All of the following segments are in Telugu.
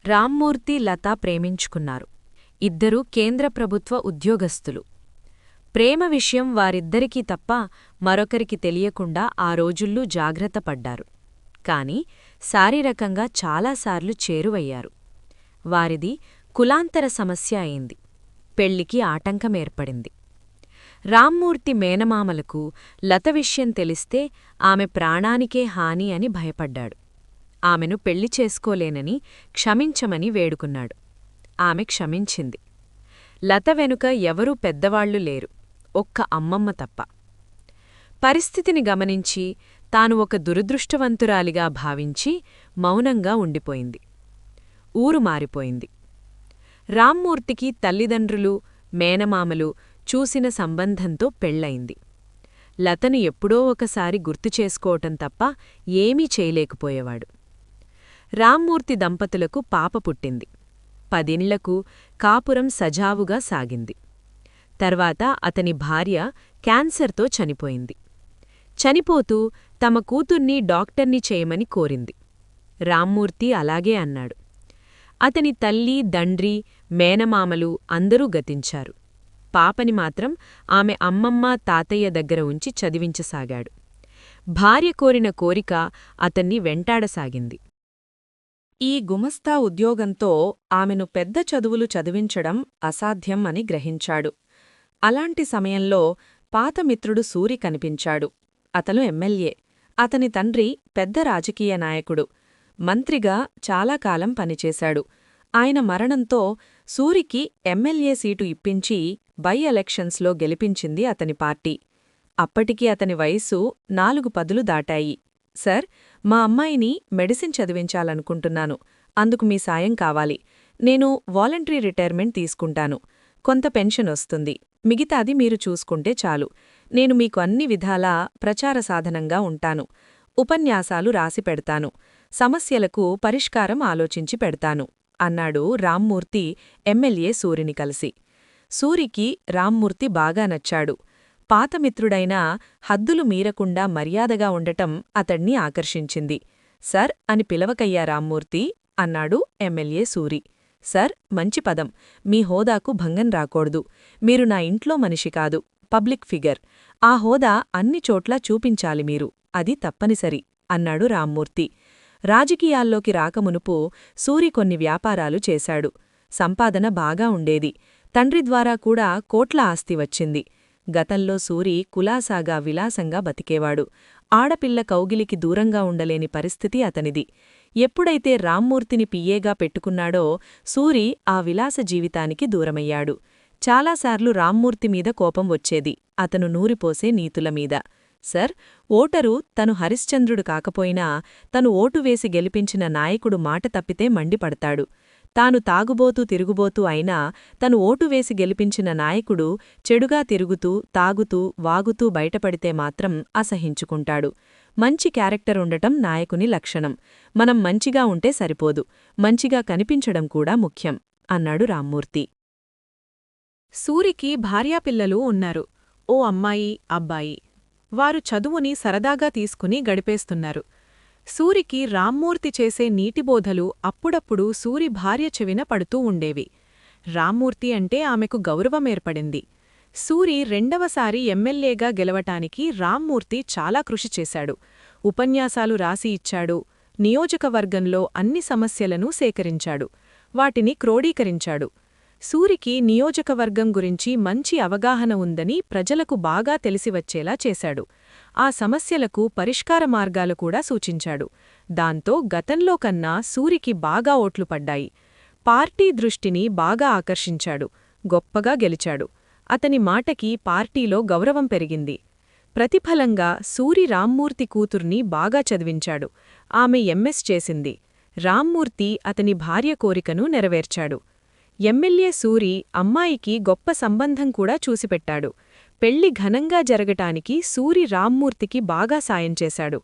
రామ్మూర్తి, లత ప్రేమించుకున్నారు. ఇద్దరూ కేంద్ర ప్రభుత్వ ఉద్యోగస్తులు. ప్రేమ విషయం వారిద్దరికీ తప్ప మరొకరికి తెలియకుండా ఆ రోజుల్లో జాగ్రత్త పడ్డారు. కాని శారీరకంగా చాలాసార్లు చేరువయ్యారు. వారిది కులాంతర సమస్య అయింది. పెళ్లికి ఆటంకమేర్పడింది. రామ్మూర్తి మేనమామలకు లత విషయం తెలిస్తే ఆమె ప్రాణానికే హాని అని భయపడ్డాడు. ఆమెను పెళ్లి చేసుకోలేనని క్షమించమని వేడుకున్నాడు. ఆమె క్షమించింది. లత వెనుక ఎవరూ పెద్దవాళ్లు లేరు, ఒక్క అమ్మమ్మ తప్ప. పరిస్థితిని గమనించి తాను ఒక దురదృష్టవంతురాలిగా భావించి మౌనంగా ఉండిపోయింది. ఊరు మారిపోయింది. రామ్మూర్తికి తల్లిదండ్రులు, మేనమామలు చూసిన సంబంధంతో పెళ్లయింది. లతను ఎప్పుడో ఒకసారి గుర్తుచేసుకోవటం తప్ప ఏమీ చేయలేకపోయేవాడు. రామ్మూర్తి దంపతులకు పాప పుట్టింది. 10 ఏళ్లకు కాపురం సజావుగా సాగింది. తర్వాత అతని భార్య క్యాన్సర్తో చనిపోయింది. చనిపోతూ తమ కూతుర్ని డాక్టర్ని చేయమని కోరింది. రామ్మూర్తి అలాగే అన్నాడు. అతని తల్లి, తండ్రి, మేనమామలు అందరూ గతించారు. పాపని మాత్రం ఆమె అమ్మమ్మ, తాతయ్య దగ్గర ఉంచి చదివించసాగాడు. భార్య కోరిన కోరిక అతన్ని వెంటాడసాగింది. ఈ గుమస్తా ఉద్యోగంతో ఆమెను పెద్ద చదువులు చదివించడం అసాధ్యం అని గ్రహించాడు. అలాంటి సమయంలో పాతమిత్రుడు సూరి కనిపించాడు. అతను ఎమ్మెల్యే. అతని తండ్రి పెద్ద రాజకీయ నాయకుడు. మంత్రిగా చాలా కాలం పనిచేశాడు. ఆయన మరణంతో సూరికి ఎమ్మెల్యే సీటు ఇప్పించి బై ఎలక్షన్స్లో గెలిపించింది అతని పార్టీ. అప్పటికి అతని వయస్సు 4 పదులు దాటాయి. సార్, మా అమ్మాయిని మెడిసిన్ చదివించాలనుకుంటున్నాను. అందుకు మీ సాయం కావాలి. నేను వాలంటరీ రిటైర్మెంట్ తీసుకుంటాను. కొంత పెన్షన్ వస్తుంది. మిగతాది మీరు చూసుకుంటే చాలు. నేను మీకు అన్ని విధాలా ప్రచార సాధనంగా ఉంటాను. ఉపన్యాసాలు రాసి పెడతాను. సమస్యలకు పరిష్కారం ఆలోచించి పెడతాను అన్నాడు రామ్మూర్తి ఎమ్మెల్యే సూరిని కలిసి. సూరికి రామ్మూర్తి బాగా నచ్చాడు. పాతమిత్రుడైనా హద్దులు మీరకుండా మర్యాదగా ఉండటం అతడ్ని ఆకర్షించింది. సర్ అని పిలవకయ్యా రామ్మూర్తి అన్నాడు ఎమ్మెల్యే సూరి. సర్ మంచి పదం. మీ హోదాకు భంగం రాకూడదు. మీరు నా ఇంట్లో మనిషి కాదు, పబ్లిక్ ఫిగర్. ఆ హోదా అన్ని చోట్లా చూపించాలి మీరు. అది తప్పనిసరి అన్నాడు రామ్మూర్తి. రాజకీయాల్లోకి రాకమునుపు సూరి కొన్ని వ్యాపారాలు చేశాడు. సంపాదన బాగా ఉండేది. తండ్రి ద్వారా కూడా కోట్ల ఆస్తి వచ్చింది. గతంలో సూరి కులాసాగా విలాసంగా బతికేవాడు. ఆడపిల్ల కౌగిలికి దూరంగా ఉండలేని పరిస్థితి అతనిది. ఎప్పుడైతే రామ్మూర్తిని పియ్యేగా పెట్టుకున్నాడో సూరి ఆ విలాస జీవితానికి దూరమయ్యాడు. చాలాసార్లు రామ్మూర్తి మీద కోపం వచ్చేది, అతను నూరిపోసే నీతులమీద. సర్, ఓటరు తను హరిశ్చంద్రుడు కాకపోయినా తను ఓటు వేసి గెలిపించిన నాయకుడు మాట తప్పితే మండిపడతాడు. తాను తాగుబోతూ తిరుగుబోతూ అయినా తను ఓటు వేసి గెలిపించిన నాయకుడు చెడుగా తిరుగుతూ, తాగుతూ, వాగుతూ బయటపడితే మాత్రం అసహించుకుంటాడు. మంచి క్యారెక్టర్ ఉండటం నాయకుని లక్షణం. మనం మంచిగా ఉంటే సరిపోదు, మంచిగా కనిపించడం కూడా ముఖ్యం అన్నాడు రామ్మూర్తి. సూరికి భార్యాపిల్లలు ఉన్నారు. ఓ అమ్మాయి, అబ్బాయి. వారు చదువుని సరదాగా తీసుకుని గడిపేస్తున్నారు. సూరికి రామ్మూర్తి చేసే నీటిబోధలు అప్పుడప్పుడు సూరి భార్య చెవిన పడుతూ ఉండేవి. రామ్మూర్తి అంటే ఆమెకు గౌరవమేర్పడింది. సూరి రెండవసారి ఎమ్మెల్యేగా గెలవటానికి రామ్మూర్తి చాలా కృషి చేశాడు. ఉపన్యాసాలు రాసి ఇచ్చాడు. నియోజకవర్గంలో అన్ని సమస్యలను సేకరించాడు. వాటిని క్రోడీకరించాడు. సూరికి నియోజకవర్గం గురించి మంచి అవగాహన ఉందని ప్రజలకు బాగా తెలిసివచ్చేలా చేశాడు. ఆ సమస్యలకు పరిష్కార మార్గాలు కూడా సూచించాడు. దాంతో గతంలో కన్నా సూరికి బాగా ఓట్లు పడ్డాయి. పార్టీ దృష్టిని బాగా ఆకర్షించాడు. గొప్పగా గెలిచాడు. అతని మాటకి పార్టీలో గౌరవం పెరిగింది. ప్రతిఫలంగా సూరి రామ్మూర్తి కూతుర్ని బాగా చదివించాడు. ఆమె ఎంఎస్ చేసింది. రామ్మూర్తి అతని భార్య కోరికను నెరవేర్చాడు. ఎమ్మెల్యే సూరి అమ్మాయికి గొప్ప సంబంధం కూడా చూసిపెట్టాడు. పెళ్లి ఘనంగా జరగటానికి సూరి రామ్మూర్తికి బాగా సాయం చేశాడు.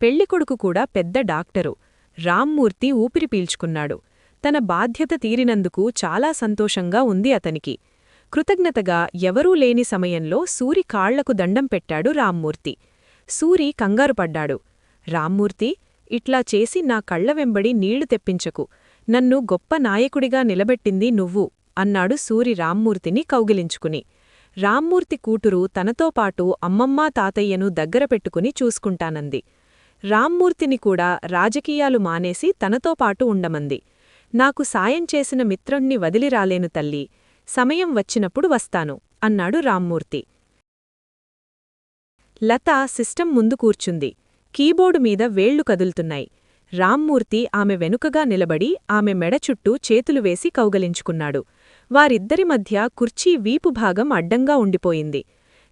పెళ్లికొడుకు కూడా పెద్ద డాక్టరు. రామ్మూర్తి ఊపిరి పీల్చుకున్నాడు. తన బాధ్యత తీరినందుకు చాలా సంతోషంగా ఉంది అతనికి. కృతజ్ఞతగా ఎవరూ లేని సమయంలో సూరి కాళ్లకు దండం పెట్టాడు రామ్మూర్తి. సూరి కంగారుపడ్డాడు. రామ్మూర్తి, ఇట్లా చేసి నా కళ్ల వెంబడి నీళ్లు తెప్పించకు. నన్ను గొప్ప నాయకుడిగా నిలబెట్టింది నువ్వు అన్నాడు సూరి రామ్మూర్తిని కౌగిలించుకుని. రామ్మూర్తి కూతురు తనతో పాటు అమ్మమ్మా తాతయ్యను దగ్గర పెట్టుకుని చూసుకుంటానంది. రామ్మూర్తిని కూడా రాజకీయాలు మానేసి తనతో పాటు ఉండమంది. నాకు సాయం చేసిన మిత్రుణ్ణి వదిలిరాలేను తల్లీ, సమయం వచ్చినప్పుడు వస్తాను అన్నాడు రామ్మూర్తి. లత సిస్టం ముందు కూర్చుంది. కీబోర్డు మీద వేళ్లు కదులుతున్నాయి. రామ్మూర్తి ఆమె వెనుకగా నిలబడి ఆమె మెడ చుట్టూ చేతులు వేసి కౌగలించుకున్నాడు. వారిద్దరి మధ్య కుర్చీ వీపు భాగం అడ్డంగా ఉండిపోయింది.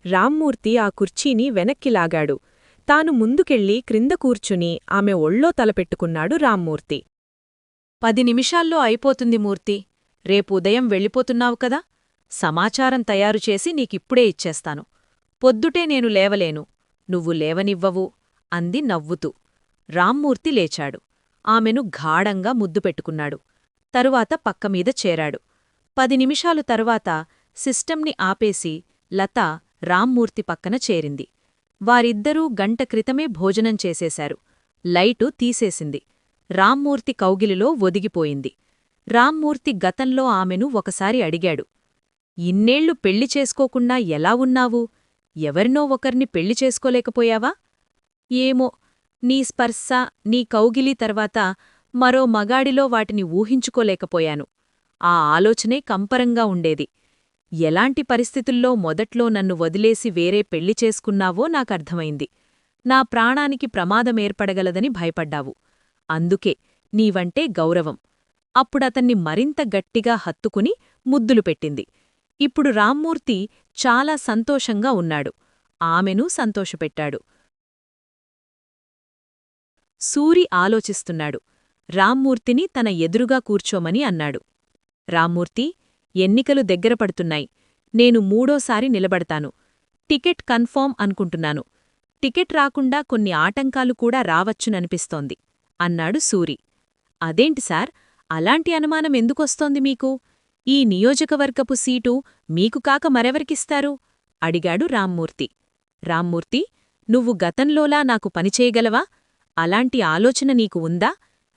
రామ్మూర్తి ఆ కుర్చీని వెనక్కి లాగాడు. తాను ముందుకెళ్ళి క్రింద కూర్చుని ఆమె ఒళ్ళో తలపెట్టుకున్నాడు రామ్మూర్తి. 10 నిమిషాల్లో అయిపోతుంది మూర్తి. రేపు ఉదయం వెళ్ళిపోతున్నావు కదా, సమాచారం తయారుచేసి నీకిప్పుడే ఇచ్చేస్తాను. పొద్దుటే నేను లేవలేను, నువ్వు లేవనివ్వవు అంది నవ్వుతూ. రామ్మూర్తి లేచాడు. ఆమెను గాఢంగా ముద్దు పెట్టుకున్నాడు. తరువాత పక్కమీద చేరాడు. 10 నిమిషాలు తరువాత సిస్టంని ఆపేసి లత రామ్మూర్తి పక్కన చేరింది. వారిద్దరూ గంట క్రితమే భోజనం చేసేశారు. లైటు తీసేసింది. రామ్మూర్తి కౌగిలిలో ఒదిగిపోయింది. రామ్మూర్తి గతంలో ఆమెను ఒకసారి అడిగాడు, ఇన్నేళ్లు పెళ్లి చేసుకోకుండా ఎలా ఉన్నావు? ఎవరినో ఒకర్ని పెళ్లి చేసుకోలేకపోయావా? ఏమో, నీ స్పర్శ, నీ కౌగిలి తర్వాత మరో మగాడిలో వాటిని ఊహించుకోలేకపోయాను. ఆ ఆలోచనే కంపరంగా ఉండేది. ఎలాంటి పరిస్థితుల్లో మొదట్లో నన్ను వదిలేసి వేరే పెళ్లి చేసుకున్నావో నాకర్థమైంది. నా ప్రాణానికి ప్రమాదమేర్పడగలదని భయపడ్డావు. అందుకే నీవంటే గౌరవం. అప్పుడతన్ని మరింత గట్టిగా హత్తుకుని ముద్దులు పెట్టింది. ఇప్పుడు రామ్మూర్తి చాలా సంతోషంగా ఉన్నాడు. ఆమెను సంతోషపెట్టాడు. సూరి ఆలోచిస్తున్నాడు. రామ్మూర్తిని తన ఎదురుగా కూర్చోమని అన్నాడు. రామ్మూర్తి, ఎన్నికలు దగ్గరపడుతున్నాయి. నేను 3ఓసారి నిలబడతాను. టికెట్ కన్ఫర్మ్ అనుకుంటున్నాను. టికెట్ రాకుండా కొన్ని ఆటంకాలు కూడా రావచ్చుననిపిస్తోంది అన్నాడు సూరి. అదేంటి సార్, అలాంటి అనుమానం ఎందుకొస్తోంది మీకు? ఈ నియోజకవర్గపు సీటు మీకు కాక మరెవరికిస్తారు? అడిగాడు రామ్మూర్తి. రామ్మూర్తి, నువ్వు గతంలోలా నాకు పనిచేయగలవా? అలాంటి ఆలోచన నీకు ఉందా?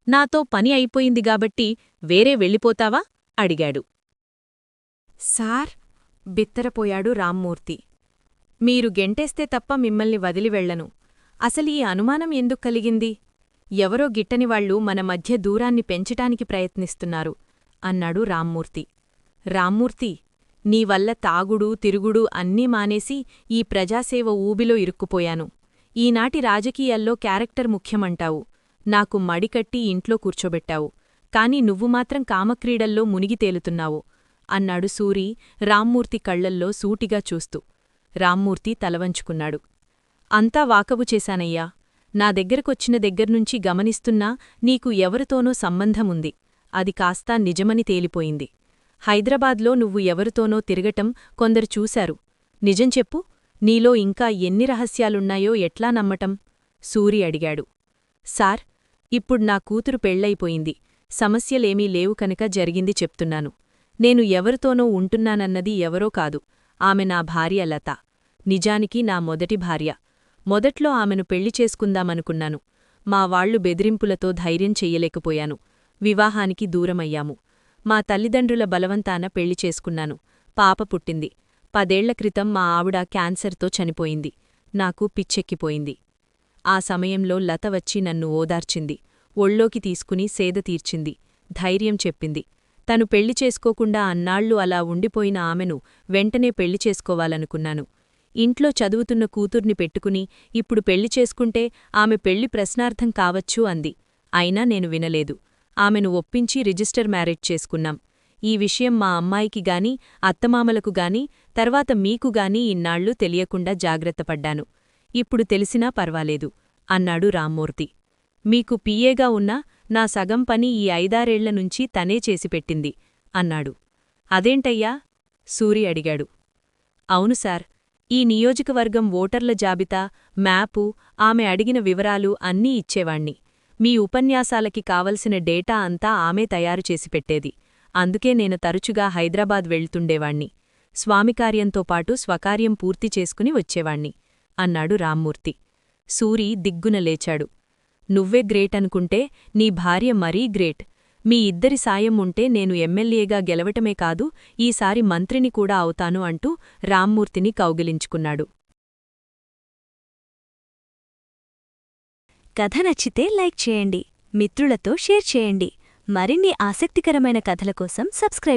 నాతో పని అయిపోయింది గాబట్టి వేరే వెళ్ళిపోతావా? అడిగాడు. సార్, బిత్తరపోయాడు రామ్మూర్తి. మీరు గెంటేస్తే తప్ప మిమ్మల్ని వదిలి వెళ్లను. అసలీ అనుమానం ఎందుకు కలిగింది? ఎవరో గిట్టనివాళ్లు మన మధ్య దూరాన్ని పెంచటానికి ప్రయత్నిస్తున్నారు అన్నాడు రామ్మూర్తి. రామ్మూర్తి, నీవల్ల తాగుడు తిరుగుడు అన్నీ మానేసి ఈ ప్రజాసేవ ఊబిలో ఇరుక్కుపోయాను. ఈనాటి రాజకీయాల్లో క్యారెక్టర్ ముఖ్యమంటావు. నాకు మడికట్టి ఇంట్లో కూర్చోబెట్టావు. కాని నువ్వు మాత్రం కామక్రీడల్లో మునిగి తేలుతున్నావు అన్నాడు సూరి రామ్మూర్తి కళ్లల్లో సూటిగా చూస్తూ. రామ్మూర్తి తలవంచుకున్నాడు. అంతా వాకబు చేశానయ్యా. నా దగ్గరకొచ్చిన దగ్గర్నుంచి గమనిస్తున్నా నీకు ఎవరితోనో సంబంధముంది. అది కాస్తా నిజమని తేలిపోయింది. హైదరాబాద్లో నువ్వు ఎవరితోనో తిరగటం కొందరు చూశారు. నిజం చెప్పు, నీలో ఇంకా ఎన్ని రహస్యాలున్నాయో ఎట్లా నమ్మటం? సూరి అడిగాడు. సార్, ఇప్పుడు నా కూతురు పెళ్లయిపోయింది. సమస్యలేమీ లేవు కనుక జరిగింది చెప్తున్నాను. నేను ఎవరితోనో ఉంటున్నానన్నది ఎవరో కాదు. ఆమె నా భార్య లత. నిజానికి నా మొదటి భార్య. మొదట్లో ఆమెను పెళ్లి చేసుకుందామనుకున్నాను. మా వాళ్లు బెదిరింపులతో ధైర్యం చెయ్యలేకపోయాను. వివాహానికి దూరమయ్యాము. మా తల్లిదండ్రుల బలవంతాన పెళ్లి చేసుకున్నాను. పాప పుట్టింది. 10 ఏళ్ల క్రితం మా ఆవిడ క్యాన్సర్తో చనిపోయింది. నాకు పిచ్చెక్కిపోయింది. ఆ సమయంలో లత వచ్చి నన్ను ఓదార్చింది. ఒళ్ళోకి తీసుకుని సేద తీర్చింది. ధైర్యం చెప్పింది. తను పెళ్లి చేసుకోకుండా అన్నాళ్లు అలా ఉండిపోయిన ఆమెను వెంటనే పెళ్లి చేసుకోవాలనుకున్నాను. ఇంట్లో చదువుతున్న కూతుర్ని పెట్టుకుని ఇప్పుడు పెళ్లి చేసుకుంటే ఆమె పెళ్లి ప్రశ్నార్థం కావచ్చు అంది. అయినా నేను వినలేదు. ఆమెను ఒప్పించి రిజిస్టర్ మ్యారేజ్ చేసుకున్నాం. ఈ విషయం మా అమ్మాయికి గాని అత్తమామలకు గాని తర్వాత మీకు గాని ఇన్నాళ్లు తెలియకుండా జాగ్రత్తపడ్డాను. ఇప్పుడు తెలిసినా పర్వాలేదు అన్నాడు రామ్మూర్తి. మీకు పిఏగా ఉన్నా నా సగం పని ఈ 5-6 ఏళ్ల నుంచి తనే చేసిపెట్టింది అన్నాడు. అదేంటయ్యా? సూరి అడిగాడు. అవును సార్, ఈ నియోజకవర్గం ఓటర్ల జాబితా, మ్యాపు, ఆమె అడిగిన వివరాలు అన్నీ ఇచ్చేవాణ్ణి. మీ ఉపన్యాసాలకి కావలసిన డేటా అంతా ఆమె తయారుచేసి పెట్టేది. అందుకే నేను తరచుగా హైదరాబాద్ వెళ్తుండేవాణ్ణి. స్వామికార్యంతో పాటు స్వకార్యం పూర్తి చేసుకుని వచ్చేవాణ్ణి అన్నాడు రామ్మూర్తి. సూరి దిగ్గున లేచాడు. నువ్వే గ్రేట్ అనుకుంటే నీ భార్య మరీ గ్రేట్. మీ ఇద్దరి సాయం ఉంటే నేను ఎమ్మెల్యేగా గెలవటమే కాదు ఈసారి మంత్రిని కూడా అవుతాను అంటూ రామ్మూర్తిని కౌగిలించుకున్నాడు. కథ నచ్చితే లైక్ చేయండి, మిత్రులతో షేర్ చేయండి. మరిన్ని ఆసక్తికరమైన కథల కోసం సబ్స్క్రైబ్